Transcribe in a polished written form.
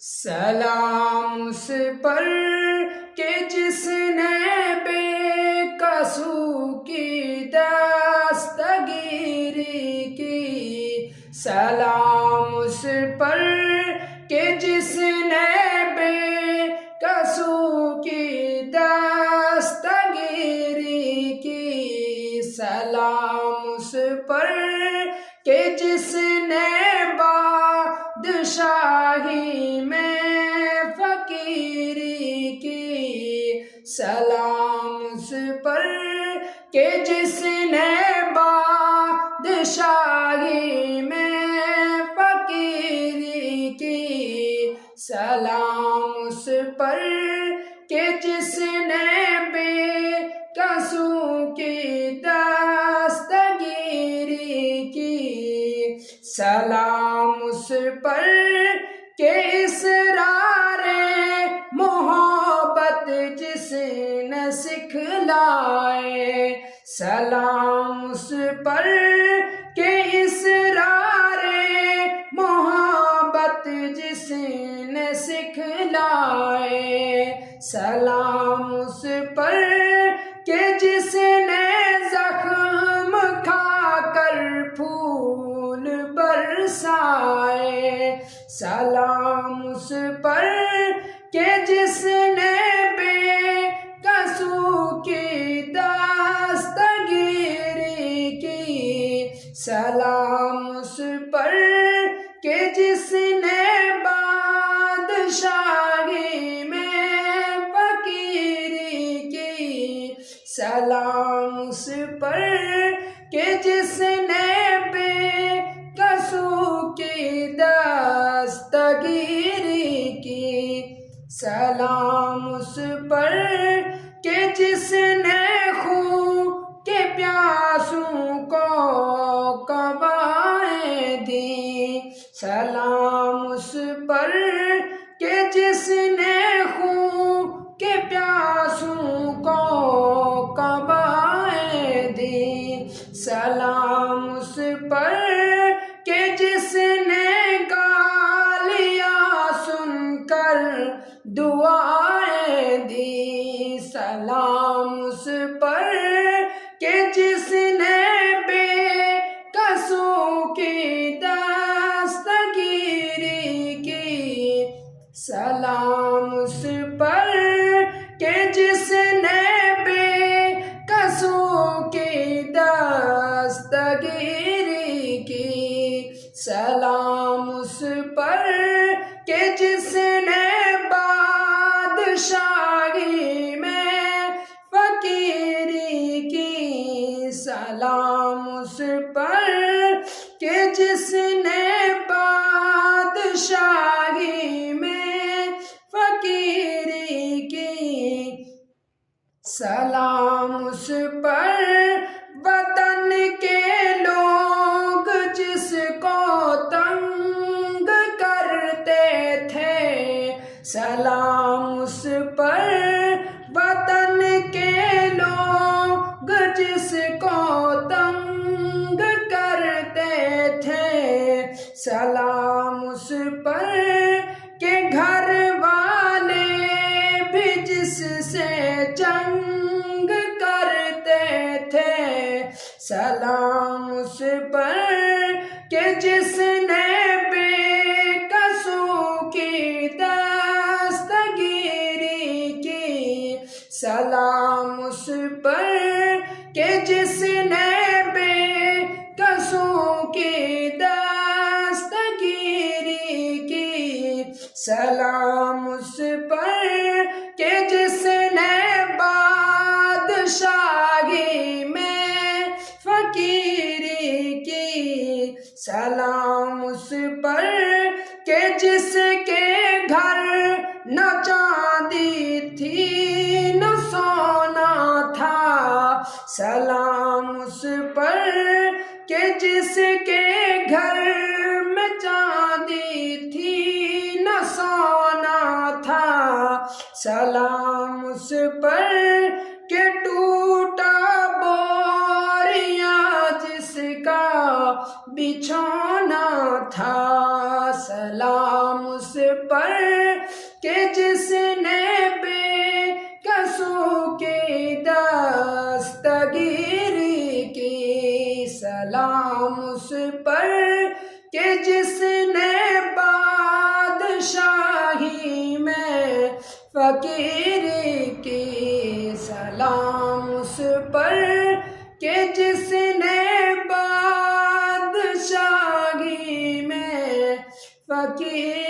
سلام اس پر کہ جس نے بے قصو کی دستگیری کی، سلام اس پر کہ جس نے بے قصو کی دستگیری کی، سلام اس پر کہ جس نے بادشاہی میں فقیری کی، سلام اس پر کہ جس نے بادشاہی میں فقیری کی، سلام اس پر کہ جس نے بے قصو کی دستگیری کی، سلام اس پر کہ اسرار محبت جس نے سکھلائے، سلام اس پر کہ اسرار محبت جس نے سکھلائے، سلام اس پر کہ جس نے زخم کھا کر پھول برسائے، سلام اس پر کہ جس نے بے قصو کی دستگیری کی، سلام اس پر کہ جس نے بادشاہی میں فقیری کی، سلام اس پر کہ جس نے بے قصو کی دستگیری کی، سلام اس پر کہ جس نے خون کے پیاسوں کو کوائیں دیں، سلام اس پر کہ جس نے خون کے پیاسوں کو کوائیں دیں، سلام اس پر کہ جس نے گالیاں سن کر دعائیں دیں، سلام اس پر کہ جس نے بے قصو کی دستگیری کی، سلام اس پر کہ جس نے بے قصو کی دستگیری کی، سلام اس پر کہ جس نے بادشاہی میں فقیری کی، سلام اس پر کہ جس نے بادشاہی میں فقیری کی، سلام اس پر وطن کے لوگ جس کو تنگ کرتے تھے، سلام اس پر وطن کے لوگ جس کو تنگ کرتے تھے، سلام اس پر کہ گھر والے بھی جس سے جنگ کرتے تھے، سلام اس پر کہ جس نے بے قصو کی دستگیری کی، سلام اس پر کہ جس نے بے قصو کی دستگیری کی، سلام اس پر کہ جس نے بادشاہی میں فقیری کی، سلام اس پر کہ جس کے گھر نہ چاندی تھی نہ سونا تھا، سلام اس پر کہ جس کے گھر میں چاندی تھی نہ سونا تھا، سلام اس پر کہ ٹوٹا بوریاں جس کا بچھونا تھا، سلام اس پر کہ جس نے بے کسوں کی دستگیری کی، سلام اس پر کہ جس نے بادشاہی میں فقیری کی، سلام اس پر کہ جس نے بادشاہی میں فقیری